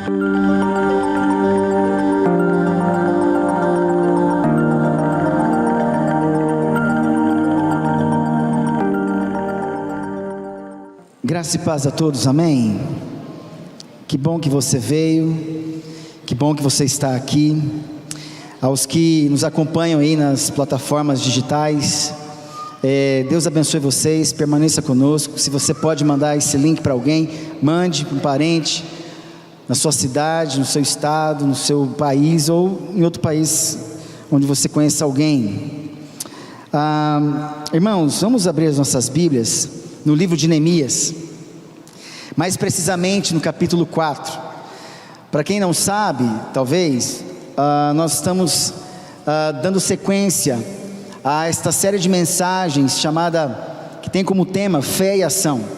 Graça e paz a todos, amém? Que bom que você veio, que bom que você está aqui. Aos que nos acompanham aí nas plataformas digitais, Deus abençoe vocês, permaneça conosco. Se você pode mandar esse link para alguém, mande para um parente, na sua cidade, no seu estado, no seu país ou em outro país onde você conheça alguém. Irmãos, vamos abrir as nossas Bíblias no livro de Neemias, mais precisamente no capítulo 4. Para quem não sabe, talvez, nós estamos dando sequência a esta série de mensagens que tem como tema fé e ação.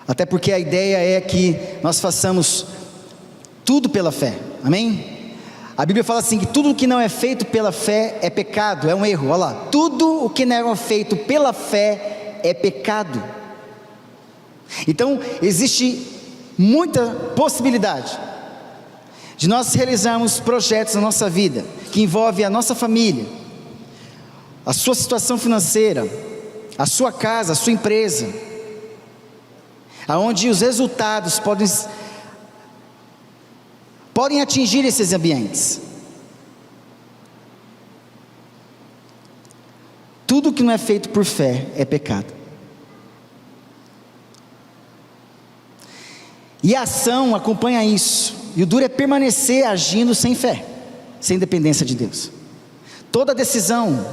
Até porque a ideia é que nós façamos tudo pela fé, amém? A Bíblia fala assim, que tudo o que não é feito pela fé é pecado, é um erro, olha lá, tudo o que não é feito pela fé é pecado. Então existe muita possibilidade de nós realizarmos projetos na nossa vida, que envolve a nossa família, a sua situação financeira, a sua casa, a sua empresa, aonde os resultados podem atingir esses ambientes. Tudo que não é feito por fé é pecado. E a ação acompanha isso, e o duro é permanecer agindo sem fé, sem dependência de Deus. Toda decisão,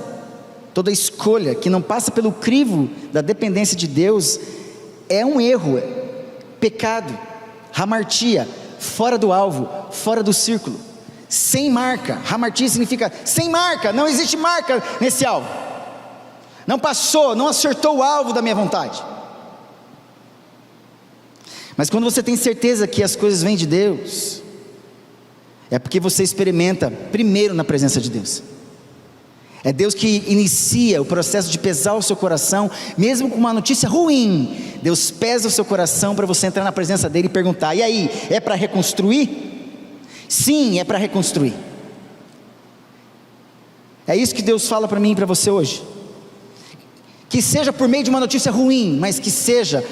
toda escolha que não passa pelo crivo da dependência de Deus, é um erro, pecado, hamartia, fora do alvo, fora do círculo, sem marca. Hamartia significa sem marca, não existe marca nesse alvo, não passou, não acertou o alvo da minha vontade. Mas quando você tem certeza que as coisas vêm de Deus, é porque você experimenta primeiro na presença de Deus. É Deus que inicia o processo de pesar o seu coração, mesmo com uma notícia ruim. Deus pesa o seu coração para você entrar na presença dele e perguntar: e aí, é para reconstruir? Sim, é para reconstruir. É isso que Deus fala para mim e para você hoje. Que seja por meio de uma notícia ruim, mas que seja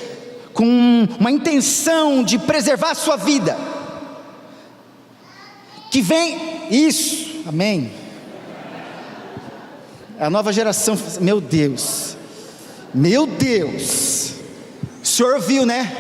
com uma intenção de preservar a sua vida, que vem isso, amém. A nova geração, meu Deus, o senhor viu, né?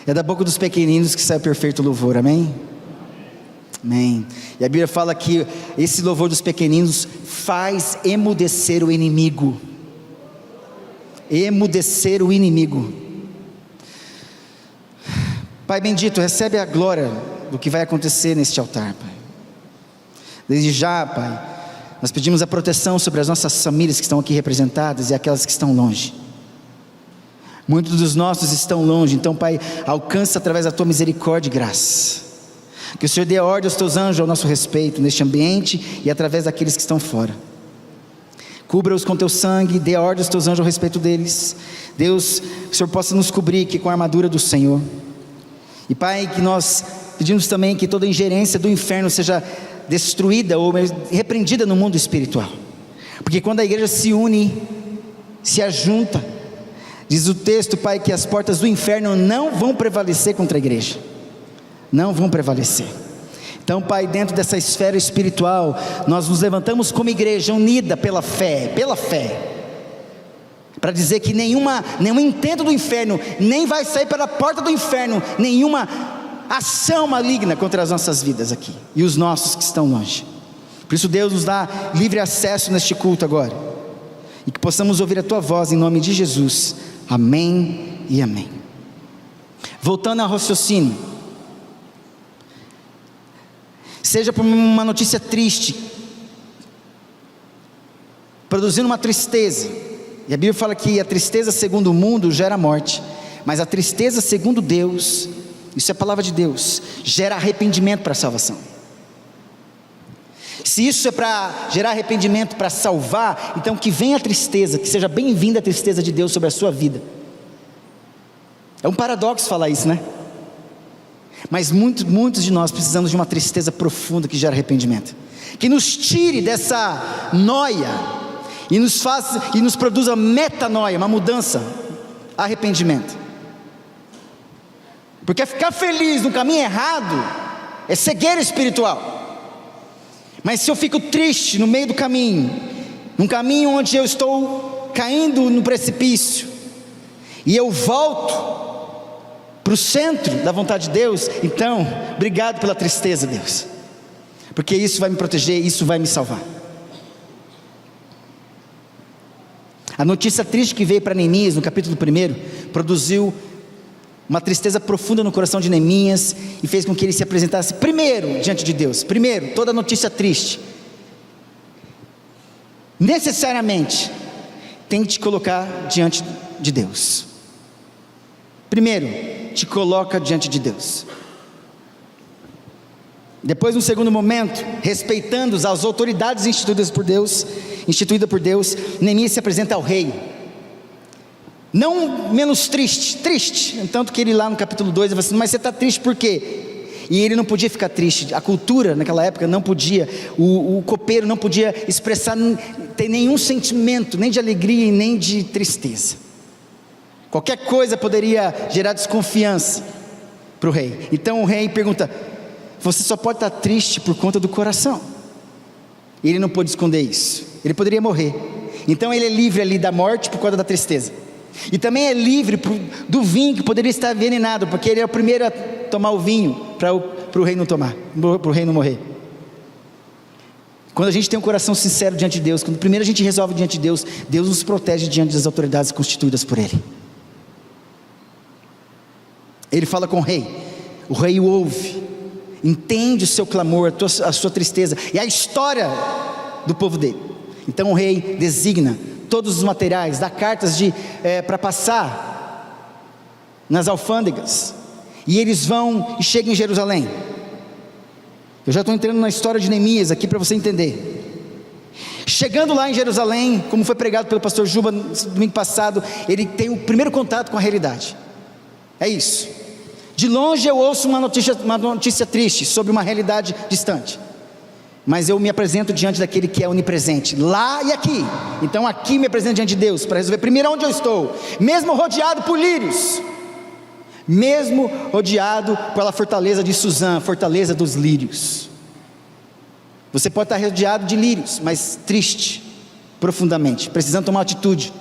É da boca dos pequeninos que sai o perfeito louvor, amém? Amém. E a Bíblia fala que esse louvor dos pequeninos faz emudecer o inimigo. Emudecer o inimigo. Pai bendito, recebe a glória do que vai acontecer neste altar, Pai. Desde já, Pai, nós pedimos a proteção sobre as nossas famílias que estão aqui representadas e aquelas que estão longe. Muitos dos nossos estão longe, então, Pai, alcança através da Tua misericórdia e graça. Que o Senhor dê ordem aos Teus anjos ao nosso respeito, neste ambiente e através daqueles que estão fora. Cubra-os com Teu sangue, dê ordem aos Teus anjos ao respeito deles. Deus, que o Senhor possa nos cobrir aqui com a armadura do Senhor. E, Pai, que nós pedimos também que toda ingerência do inferno seja destruída ou repreendida no mundo espiritual. Porque quando a igreja se une, se ajunta, diz o texto, Pai, que as portas do inferno não vão prevalecer contra a igreja. Não vão prevalecer. Então, Pai, dentro dessa esfera espiritual, nós nos levantamos como igreja unida pela fé, para dizer que nenhum intento do inferno, nem vai sair pela porta do inferno, nenhuma ação maligna contra as nossas vidas aqui, e os nossos que estão longe. Por isso Deus nos dá livre acesso neste culto agora, e que possamos ouvir a Tua voz em nome de Jesus, amém e amém. Voltando ao raciocínio, seja por uma notícia triste, produzindo uma tristeza, e a Bíblia fala que a tristeza segundo o mundo gera morte, mas a tristeza segundo Deus isso é a palavra de Deus, gera arrependimento para a salvação. Se isso é para gerar arrependimento, para salvar, então que venha a tristeza, que seja bem-vinda a tristeza de Deus sobre a sua vida. É um paradoxo falar isso, né? Mas muitos de nós precisamos de uma tristeza profunda que gera arrependimento, que nos tire dessa noia e nos produza metanoia, uma mudança, arrependimento. Porque ficar feliz no caminho errado é cegueira espiritual. Mas se eu fico triste no meio do caminho, num caminho onde eu estou caindo no precipício, e eu volto para o centro da vontade de Deus, então, obrigado pela tristeza, Deus, porque isso vai me proteger, isso vai me salvar. A notícia triste que veio para Neemias no capítulo 1, produziu uma tristeza profunda no coração de Neemias, e fez com que ele se apresentasse primeiro diante de Deus. Primeiro, toda notícia triste, necessariamente, tem que te colocar diante de Deus. Primeiro, te coloca diante de Deus. Depois, no segundo momento, respeitando as autoridades instituídas por Deus, Neemias se apresenta ao rei. Não menos triste, tanto que ele lá no capítulo 2, ele fala assim, mas você está triste por quê? E ele não podia ficar triste, a cultura naquela época não podia, o copeiro não podia expressar, ter nenhum sentimento, nem de alegria e nem de tristeza. Qualquer coisa poderia gerar desconfiança para o rei. Então o rei pergunta, você só pode estar triste por conta do coração. E ele não pôde esconder isso, ele poderia morrer. Então ele é livre ali da morte por causa da tristeza. E também é livre do vinho que poderia estar envenenado, porque ele é o primeiro a tomar o vinho, para o rei não tomar, para o rei não morrer. Quando a gente tem um coração sincero diante de Deus, quando primeiro a gente resolve diante de Deus, Deus nos protege diante das autoridades constituídas por Ele. Ele fala com o rei o ouve, entende o seu clamor, a sua tristeza, e a história do povo dele. Então o rei designa todos os materiais, dá cartas para passar nas alfândegas, e eles vão e chegam em Jerusalém. Eu já estou entrando na história de Neemias aqui para você entender. Chegando lá em Jerusalém, como foi pregado pelo pastor Juba no domingo passado, ele tem o primeiro contato com a realidade. É isso. De longe eu ouço uma notícia triste sobre uma realidade distante, mas eu me apresento diante daquele que é onipresente, lá e aqui. Então aqui me apresento diante de Deus, para resolver primeiro onde eu estou, mesmo rodeado por lírios, mesmo rodeado pela fortaleza de Suzã, fortaleza dos lírios. Você pode estar rodeado de lírios, mas triste, profundamente, precisando tomar uma atitude,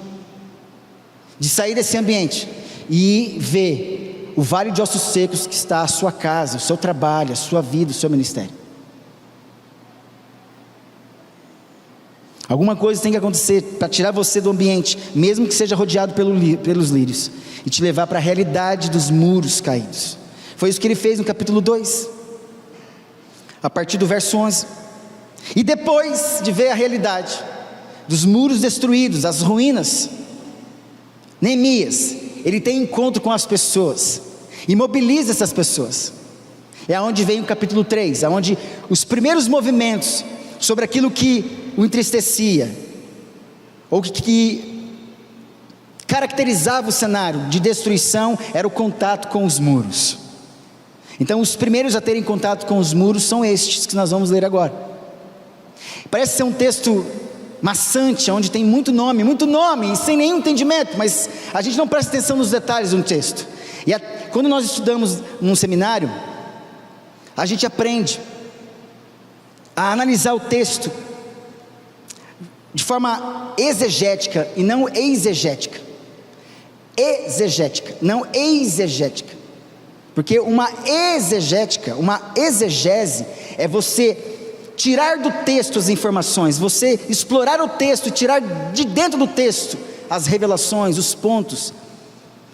de sair desse ambiente, e ver o vale de ossos secos que está a sua casa, o seu trabalho, a sua vida, o seu ministério. Alguma coisa tem que acontecer para tirar você do ambiente, mesmo que seja rodeado pelos lírios, e te levar para a realidade dos muros caídos. Foi isso que ele fez no capítulo 2, a partir do verso 11. E depois de ver a realidade dos muros destruídos, as ruínas, Neemias, ele tem encontro com as pessoas, e mobiliza essas pessoas. É aonde vem o capítulo 3, aonde os primeiros movimentos sobre aquilo que o entristecia, ou que caracterizava o cenário de destruição, era o contato com os muros. Então os primeiros a terem contato com os muros são estes que nós vamos ler agora. Parece ser um texto maçante, onde tem muito nome, e sem nenhum entendimento, mas a gente não presta atenção nos detalhes do texto. E quando nós estudamos num seminário, a gente aprende a analisar o texto de forma exegética e não exegética. Exegética, não exegética. Porque uma exegese é você tirar do texto as informações, você explorar o texto e tirar de dentro do texto as revelações, os pontos,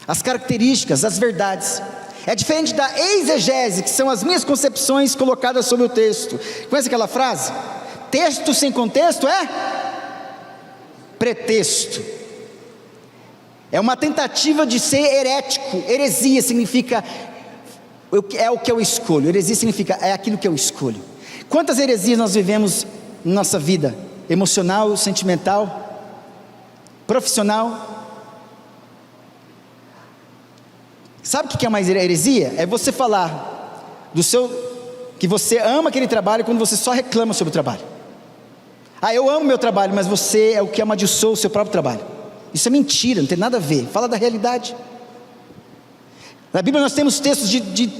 as características, as verdades. É diferente da exegese, que são as minhas concepções colocadas sobre o texto. Conhece aquela frase? Texto sem contexto é pretexto. É uma tentativa de ser herético. Heresia significa É o que eu escolho. Heresia significa é aquilo que eu escolho. Quantas heresias nós vivemos na nossa vida? Emocional, sentimental, profissional. Sabe o que é uma heresia? É você falar que você ama aquele trabalho quando você só reclama sobre o trabalho. Eu amo meu trabalho, mas você é o que amaldiçoa o seu próprio trabalho. Isso é mentira, não tem nada a ver. Fala da realidade. Na Bíblia nós temos textos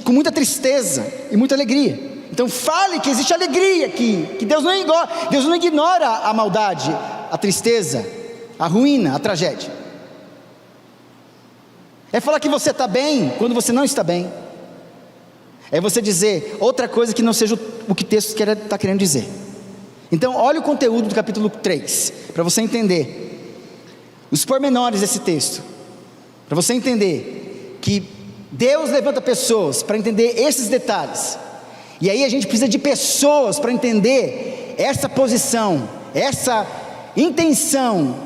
com muita tristeza e muita alegria. Então fale que existe alegria aqui, que Deus não ignora a maldade, a tristeza, a ruína, a tragédia. É falar que você está bem quando você não está bem. É você dizer outra coisa que não seja o que o texto está querendo dizer. Então olha o conteúdo do capítulo 3, para você entender os pormenores desse texto, para você entender que Deus levanta pessoas para entender esses detalhes. E aí a gente precisa de pessoas para entender essa posição, essa intenção.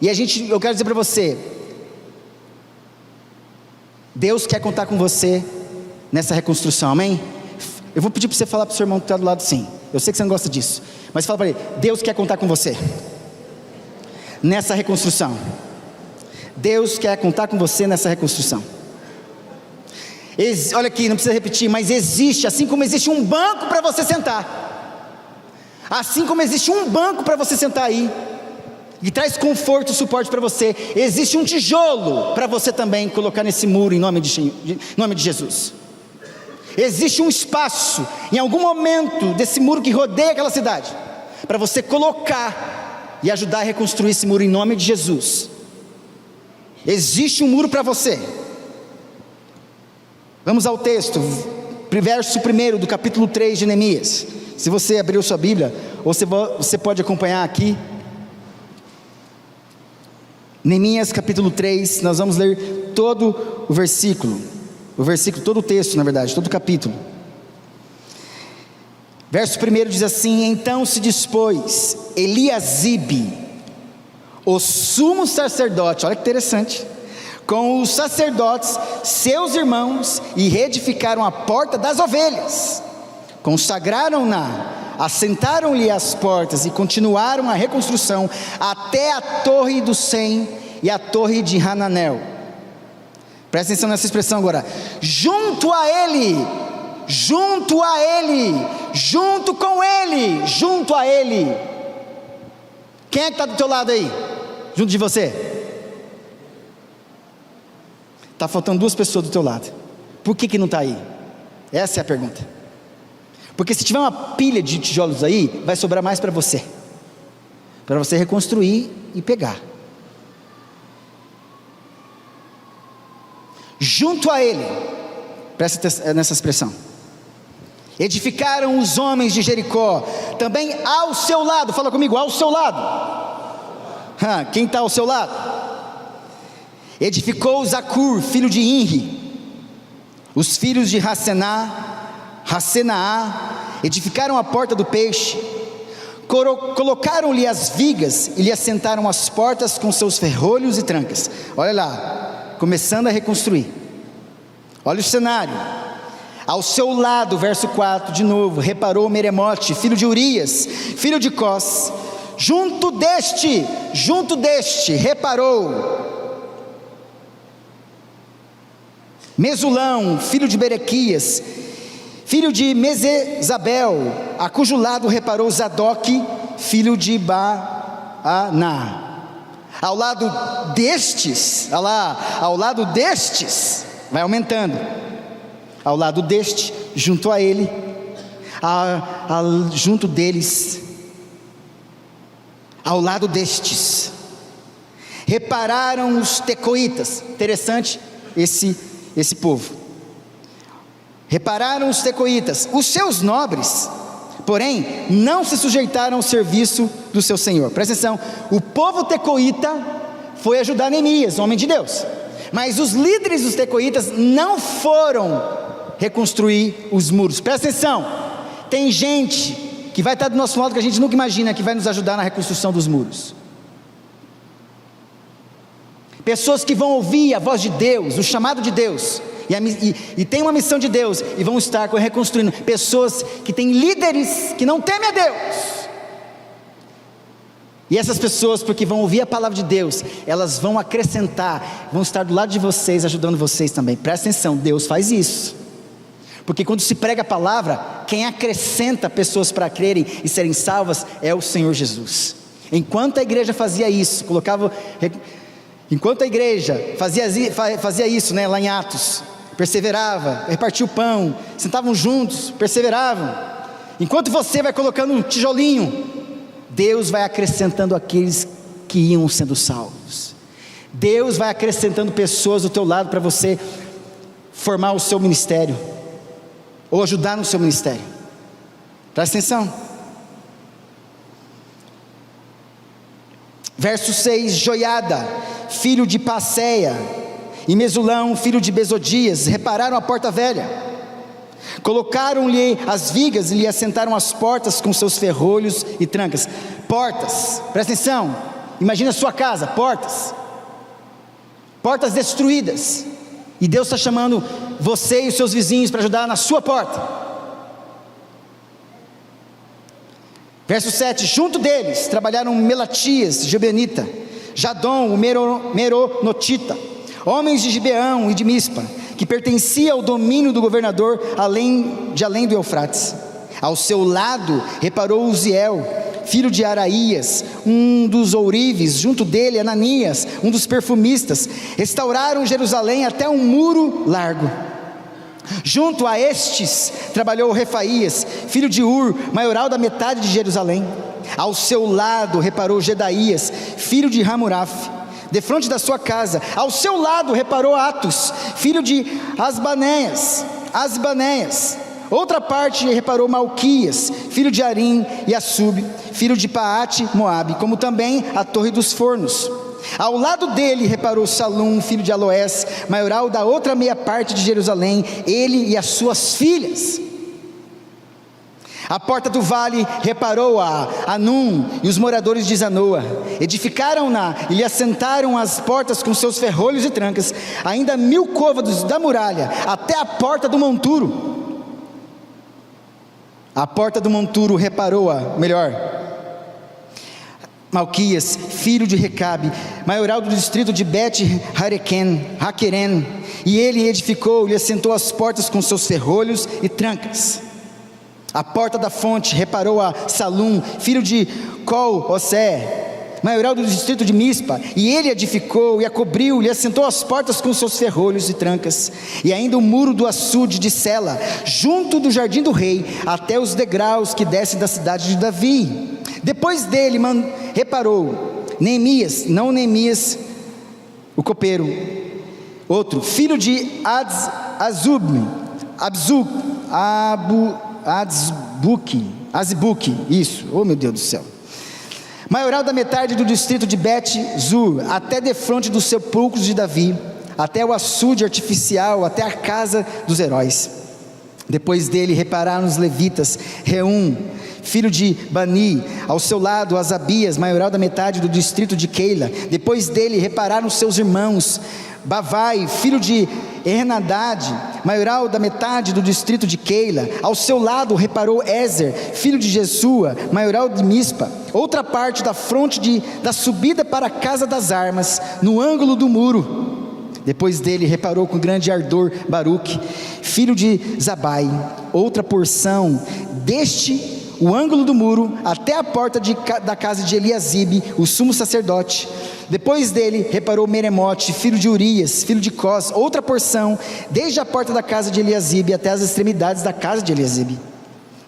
E eu quero dizer para você, Deus quer contar com você nessa reconstrução, amém? Eu vou pedir para você falar para o seu irmão que está do lado, sim. Eu sei que você não gosta disso, mas fala para ele: Deus quer contar com você nessa reconstrução. Deus quer contar com você nessa reconstrução. Olha aqui, não precisa repetir, mas existe, assim como existe um banco para você sentar, assim como existe um banco para você sentar aí, e traz conforto e suporte para você, existe um tijolo para você também colocar nesse muro em nome de Jesus. Existe um espaço, em algum momento desse muro que rodeia aquela cidade, para você colocar e ajudar a reconstruir esse muro em nome de Jesus. Existe um muro para você. Vamos ao texto, verso 1 do capítulo 3 de Neemias. Se você abriu sua Bíblia, ou você pode acompanhar aqui. Neemias capítulo 3, nós vamos ler todo o versículo, todo o texto, na verdade, todo o capítulo. Verso 1 diz assim: então se dispôs Eliasibe, o sumo sacerdote, olha que interessante, com os sacerdotes, seus irmãos, e reedificaram a porta das ovelhas, consagraram-na, assentaram-lhe as portas e continuaram a reconstrução até a torre do Sem e a torre de Hananel. Presta atenção nessa expressão agora: junto a ele, junto com ele, junto a ele. Quem é que está do teu lado aí? Junto de você? Está faltando duas pessoas do teu lado. Por que não está aí? Essa é a pergunta. Porque se tiver uma pilha de tijolos aí, vai sobrar mais para você reconstruir e pegar. Junto a ele, presta nessa expressão, edificaram os homens de Jericó, também ao seu lado. Fala comigo: ao seu lado. Quem está ao seu lado? Edificou Zacur, filho de Inri, os filhos de Racenaá, edificaram a porta do peixe, colocaram-lhe as vigas e lhe assentaram as portas com seus ferrolhos e trancas. Olha lá, começando a reconstruir. Olha o cenário. Ao seu lado, verso 4, de novo, reparou Meremote, filho de Urias, filho de Cós. Junto deste, reparou Mesulão, filho de Berequias, filho de Mesezabel, a cujo lado reparou Zadok, filho de Baaná. Ao lado destes, vai aumentando. Ao lado deste, junto a ele, junto deles, ao lado destes, repararam os tecoitas. Interessante esse povo. Repararam os tecoitas, os seus nobres, porém não se sujeitaram ao serviço do seu senhor. Presta atenção, o povo tecoita foi ajudar Neemias, homem de Deus, mas os líderes dos tecoitas não foram reconstruir os muros. Presta atenção, tem gente que vai estar do nosso lado que a gente nunca imagina, que vai nos ajudar na reconstrução dos muros. Pessoas que vão ouvir a voz de Deus, o chamado de Deus, e têm uma missão de Deus, e vão estar reconstruindo pessoas que têm líderes que não temem a Deus. E essas pessoas, porque vão ouvir a palavra de Deus, elas vão acrescentar, vão estar do lado de vocês, ajudando vocês também. Presta atenção, Deus faz isso. Porque quando se prega a palavra, quem acrescenta pessoas para crerem e serem salvas é o Senhor Jesus. Enquanto a igreja fazia isso, enquanto a igreja fazia isso, lá em Atos, perseverava, repartia o pão, sentavam juntos, perseveravam. Enquanto você vai colocando um tijolinho, Deus vai acrescentando aqueles que iam sendo salvos. Deus vai acrescentando pessoas do teu lado para você formar o seu ministério, ou ajudar no seu ministério. Presta atenção. Verso 6, Joiada, filho de Passeia, e Mesulão, filho de Besodias, repararam a porta velha. Colocaram-lhe as vigas e lhe assentaram as portas com seus ferrolhos e trancas. Portas, presta atenção, imagina a sua casa, portas destruídas, e Deus está chamando você e os seus vizinhos para ajudar na sua porta. Verso 7, junto deles trabalharam Melatias, Gibeonita, Jadom, o Meronotita, homens de Gibeão e de Mispa, que pertencia ao domínio do governador além do Eufrates. Ao seu lado reparou Uziel, filho de Araías, um dos ourives, junto dele Ananias, um dos perfumistas. Restauraram Jerusalém até um muro largo. Junto a estes trabalhou Refaías, filho de Ur, maioral da metade de Jerusalém. Ao seu lado reparou Gedaías, filho de Ramuraf, defronte da sua casa. Ao seu lado reparou Atos, filho de Asbanéias. Outra parte reparou Malquias, filho de Arim, e Assub, filho de Paate, Moabe, como também a torre dos fornos. Ao lado dele reparou Salum, filho de Aloés, maioral da outra meia parte de Jerusalém, ele e as suas filhas. A porta do vale reparou a Anum e os moradores de Zanoa. Edificaram-na e lhe assentaram as portas com seus ferrolhos e trancas, ainda 1000 côvados da muralha, até a porta do monturo. A porta do monturo reparou-a, Malquias, filho de Recabe, maioral do distrito de Bet-Haqueren, e ele edificou e lhe assentou as portas com seus ferrolhos e trancas. A porta da fonte reparou a Salum, filho de Col-Osé, maioral do distrito de Mispa, e ele edificou e a cobriu, lhe assentou as portas com seus ferrolhos e trancas, e ainda o muro do açude de Sela, junto do jardim do rei, até os degraus que descem da cidade de Davi. Depois dele reparou Neemias, não Neemias o copeiro, outro, filho de Azbuque, isso, oh meu Deus do céu, maioral da metade do distrito de Bet-Zur, até defronte dos sepulcros de Davi, até o açude artificial, até a casa dos heróis. Depois dele repararam os levitas, Reum, filho de Bani, ao seu lado Asabias, maioral da metade do distrito de Keila. Depois dele repararam seus irmãos, Bavai, filho de Henadad, maioral da metade do distrito de Keila. Ao seu lado reparou Ezer, filho de Jesua, maioral de Mispa. Outra parte da fronte da subida para a casa das armas, no ângulo do muro. Depois dele reparou com grande ardor Baruque, filho de Zabai. Outra porção o ângulo do muro, até a porta da casa de Eliasibe, o sumo sacerdote. Depois dele reparou Meremote, filho de Urias, filho de Cós. Outra porção, desde a porta da casa de Eliasibe até as extremidades da casa de Eliasibe.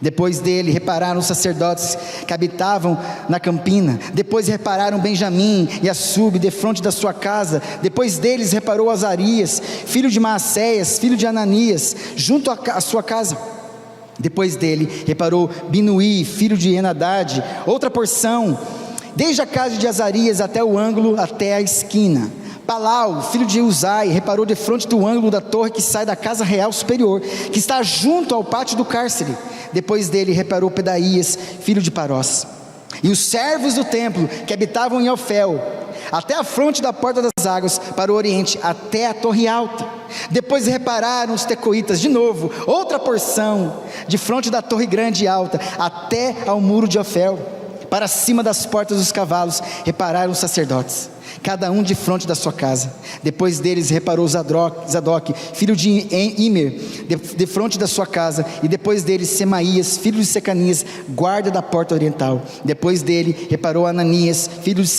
Depois dele repararam os sacerdotes que habitavam na campina. Depois repararam Benjamim e Assub, defronte da sua casa. Depois deles reparou Azarias, filho de Maacéias, filho de Ananias, junto à sua casa. Depois dele reparou Binuí, filho de Henadad. Outra porção, desde a casa de Azarias até o ângulo, até a esquina. Palau, filho de Uzai, reparou defronte do ângulo da torre que sai da casa real superior, que está junto ao pátio do cárcere. Depois dele reparou Pedaías, filho de Parós. E os servos do templo que habitavam em Ofel, até a fronte da porta das águas, para o oriente, até a torre alta. Depois repararam os tecoitas de novo, outra porção, de fronte da torre grande e alta, até ao muro de Ofel. Para cima das portas dos cavalos, repararam os sacerdotes, cada um de fronte da sua casa. Depois deles reparou Zadok, filho de Imer, de fronte da sua casa. E depois deles Semaías, filho de Secanias, guarda da porta oriental. Depois dele reparou Ananias, filho de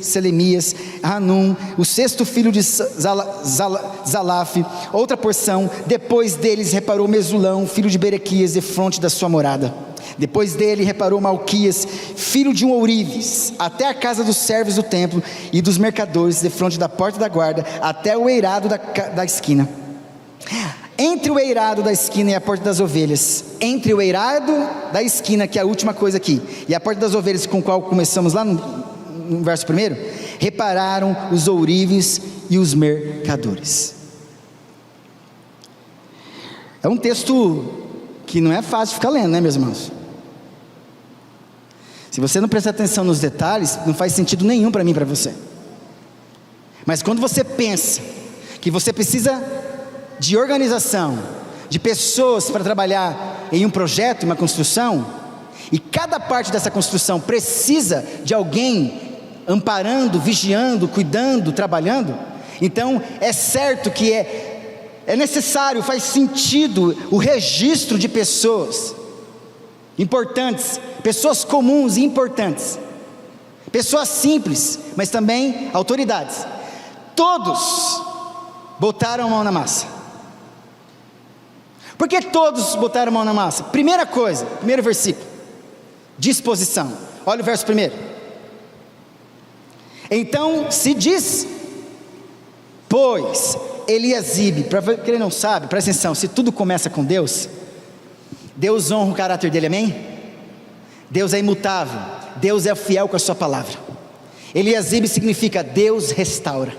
Selemias, Hanum, o sexto filho de Zalaf, outra porção. Depois deles reparou Mesulão, filho de Berequias, de fronte da sua morada. Depois dele reparou Malquias, filho de um ourives, até a casa dos servos do templo e dos mercadores, de fronte da porta da guarda, até o eirado da esquina. Entre o eirado da esquina e a porta das ovelhas, entre o eirado da esquina, que é a última coisa aqui, e a porta das ovelhas, com o qual começamos lá no verso 1, repararam os ourives e os mercadores. É um texto que não é fácil ficar lendo, né, meus irmãos? Se você não prestar atenção nos detalhes, não faz sentido nenhum para mim e para você. Mas quando você pensa que você precisa de organização, de pessoas para trabalhar em um projeto, uma construção, e cada parte dessa construção precisa de alguém amparando, vigiando, cuidando, trabalhando, então é certo que é necessário, faz sentido o registro de pessoas importantes, pessoas comuns e importantes, pessoas simples, mas também autoridades. Todos botaram a mão na massa. Por que todos botaram a mão na massa? Primeira coisa, primeiro versículo, disposição. Olha o verso 1. Então se diz, pois Eliasibe, para quem não sabe, presta atenção, se tudo começa com Deus, Deus honra o caráter dele, amém? Deus é imutável, Deus é fiel com a sua palavra. Eliasibe significa Deus restaura.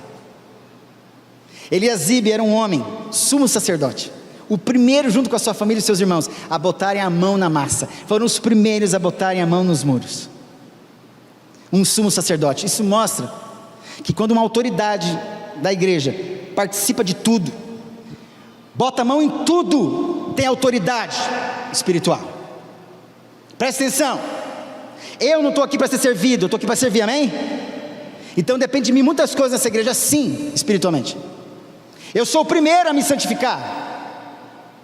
Eliasibe era um homem, sumo sacerdote, o primeiro junto com a sua família e seus irmãos, a botarem a mão na massa, foram os primeiros a botarem a mão nos muros. Um sumo sacerdote, isso mostra que quando uma autoridade da igreja participa de tudo, bota a mão em tudo, tem autoridade espiritual. Presta atenção, eu não estou aqui para ser servido, eu estou aqui para servir, amém? Então depende de mim muitas coisas nessa igreja, sim, espiritualmente. Eu sou o primeiro a me santificar,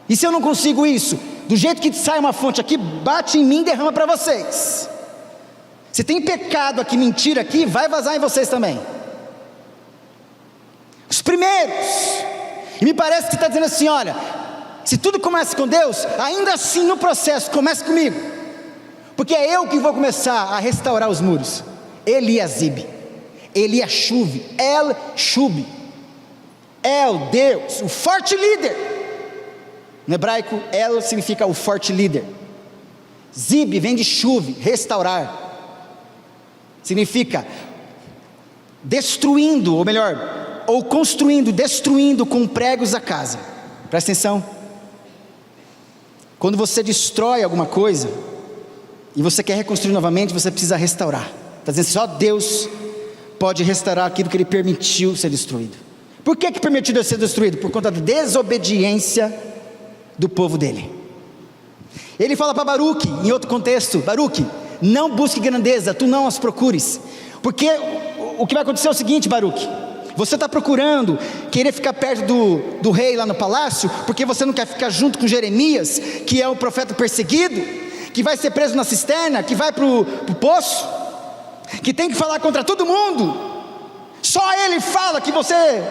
e se eu não consigo isso, do jeito que sai uma fonte aqui, bate em mim e derrama para vocês. Se tem pecado aqui, mentira aqui, vai vazar em vocês também. Os primeiros. E me parece que está dizendo assim, olha, se tudo começa com Deus, ainda assim no processo, comece comigo, porque é eu que vou começar a restaurar os muros. Eliasibe, Eliashuv, El-Shub, El, Deus, o forte líder. No hebraico, El significa o forte líder. Zib vem de Shuv, restaurar. Significa destruindo, ou melhor, ou construindo, destruindo com pregos a casa. Presta atenção. Quando você destrói alguma coisa e você quer reconstruir novamente, você precisa restaurar. Está dizendo assim, só Deus pode restaurar aquilo que Ele permitiu ser destruído. Por que permitiu ser destruído? Por conta da desobediência do povo dele. Ele fala para Baruque, em outro contexto, Baruque, não busque grandeza, tu não as procures, porque o que vai acontecer é o seguinte, Baruque, você está procurando querer ficar perto do rei lá no palácio, porque você não quer ficar junto com Jeremias, que é o profeta perseguido, que vai ser preso na cisterna, que vai para o poço, que tem que falar contra todo mundo. Só ele fala que você,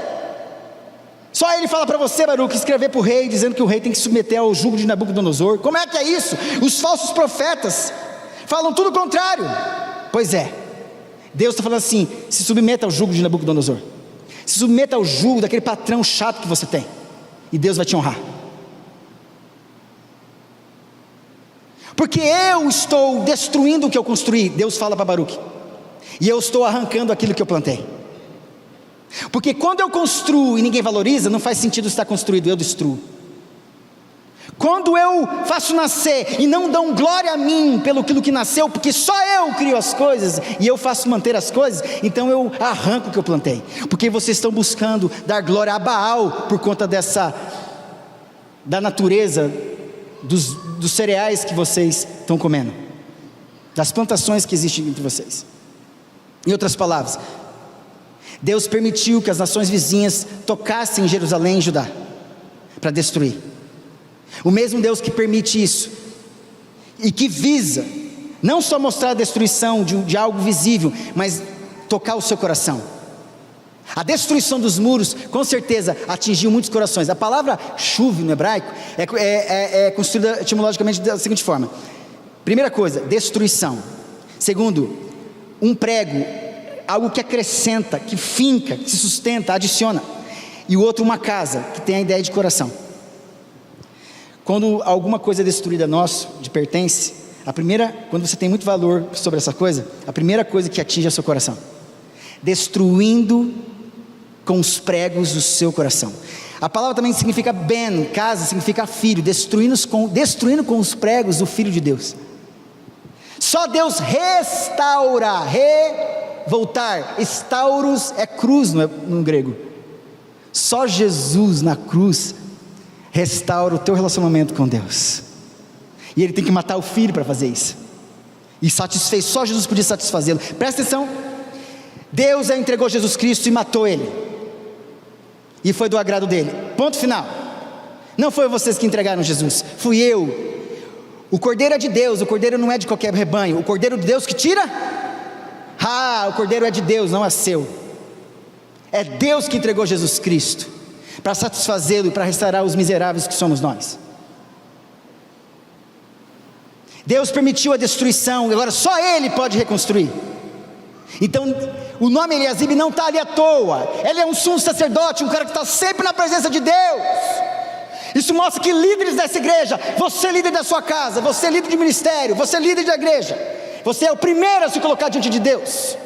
só ele fala para você, Baruque, escrever para o rei, dizendo que o rei tem que se submeter ao jugo de Nabucodonosor. Como é que é isso? Os falsos profetas falam tudo o contrário. Pois é, Deus está falando assim, se submeta ao jugo de Nabucodonosor, se submeta ao jugo daquele patrão chato que você tem, e Deus vai te honrar. Porque eu estou destruindo o que eu construí, Deus fala para Baruque, e eu estou arrancando aquilo que eu plantei. Porque quando eu construo e ninguém valoriza, não faz sentido estar construído, eu destruo. Quando eu faço nascer e não dão glória a mim pelo aquilo que nasceu, porque só eu crio as coisas e eu faço manter as coisas, então eu arranco o que eu plantei, porque vocês estão buscando dar glória a Baal por conta da natureza dos cereais que vocês estão comendo, das plantações que existem entre vocês. Em outras palavras, Deus permitiu que as nações vizinhas tocassem em Jerusalém e Judá para destruir. O mesmo Deus que permite isso e que visa não só mostrar a destruição de algo visível, mas tocar o seu coração. A destruição dos muros com certeza atingiu muitos corações. A palavra chuve no hebraico é construída etimologicamente da seguinte forma: primeira coisa, destruição. Segundo, um prego, algo que acrescenta, que finca, que se sustenta, adiciona. E o outro, uma casa, que tem a ideia de coração. Quando alguma coisa é destruída nosso, de pertence, quando você tem muito valor sobre essa coisa, a primeira coisa que atinge é o seu coração, destruindo com os pregos o seu coração. A palavra também significa ben, casa, significa filho, destruindo com os pregos o Filho de Deus. Só Deus restaura, voltar, estauros é cruz no grego. Só Jesus na cruz restaura o teu relacionamento com Deus, e Ele tem que matar o filho para fazer isso, e satisfez, só Jesus podia satisfazê-lo. Presta atenção, Deus entregou Jesus Cristo e matou Ele, e foi do agrado dele, ponto final. Não foi vocês que entregaram Jesus, fui eu. O Cordeiro é de Deus, o Cordeiro não é de qualquer rebanho, o Cordeiro de Deus que tira, o Cordeiro é de Deus, não é seu. É Deus que entregou Jesus Cristo para satisfazê-lo e para restaurar os miseráveis que somos nós. Deus permitiu a destruição, e agora só Ele pode reconstruir. Então o nome Eliasibe não está ali à toa. Ele é um sumo sacerdote, um cara que está sempre na presença de Deus. Isso mostra que líderes dessa igreja, você líder da sua casa, você líder de ministério, você líder da igreja, você é o primeiro a se colocar diante de Deus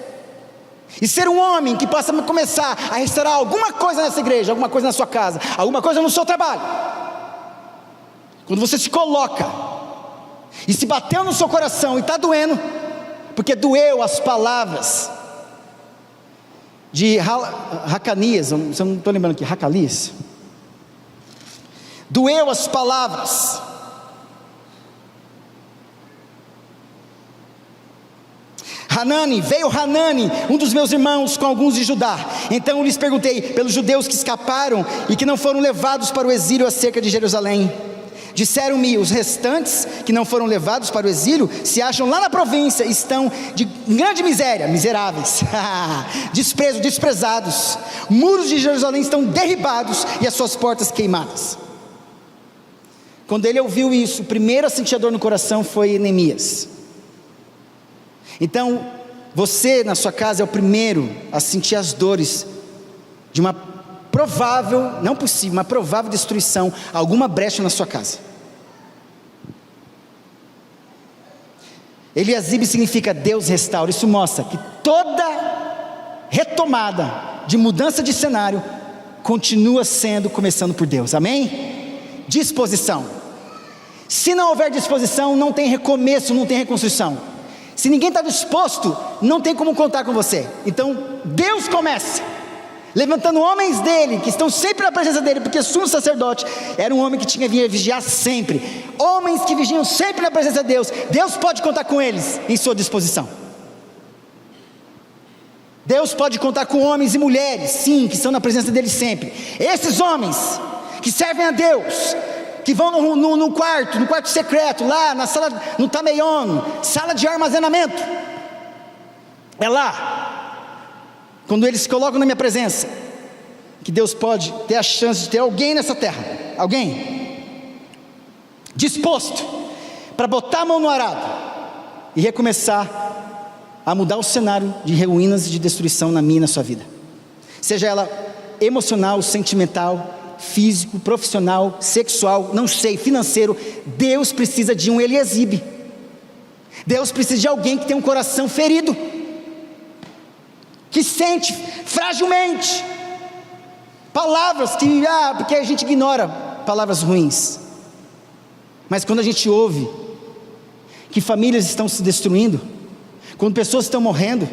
e ser um homem que possa começar a restaurar alguma coisa nessa igreja, alguma coisa na sua casa, alguma coisa no seu trabalho. Quando você se coloca e se bateu no seu coração e está doendo, porque doeu as palavras de Racanias, eu não estou lembrando aqui, Racalias, doeu as palavras. Veio Hanani, um dos meus irmãos, com alguns de Judá. Então eu lhes perguntei pelos judeus que escaparam e que não foram levados para o exílio acerca de Jerusalém. Disseram-me: os restantes que não foram levados para o exílio se acham lá na província, estão de grande miséria, miseráveis, desprezados. Muros de Jerusalém estão derribados e as suas portas queimadas. Quando ele ouviu isso, o primeiro a sentir a dor no coração foi Neemias. Então, você na sua casa é o primeiro a sentir as dores de uma provável, não possível, uma provável destruição, alguma brecha na sua casa. Eliasibe significa Deus restaura. Isso mostra que toda retomada de mudança de cenário continua sendo começando por Deus, amém? Disposição. Se não houver disposição, não tem recomeço, não tem reconstrução. Se ninguém está disposto, não tem como contar com você. Então Deus começa levantando homens dele, que estão sempre na presença dele, porque sumo sacerdote era um homem que tinha que vigiar sempre. Homens que vigiam sempre na presença de Deus, Deus pode contar com eles em sua disposição. Deus pode contar com homens e mulheres, sim, que estão na presença dele sempre. Esses homens que servem a Deus, que vão no quarto secreto, lá na sala, no Tameion, sala de armazenamento, é lá, quando eles se colocam na minha presença, que Deus pode ter a chance de ter alguém nessa terra, alguém disposto para botar a mão no arado e recomeçar a mudar o cenário de ruínas e de destruição na minha e na sua vida, seja ela emocional, sentimental, físico, profissional, sexual, não sei, financeiro. Deus precisa de um Eliasibe. Deus precisa de alguém que tem um coração ferido, que sente fragilmente palavras que, porque a gente ignora palavras ruins. Mas quando a gente ouve que famílias estão se destruindo, quando pessoas estão morrendo,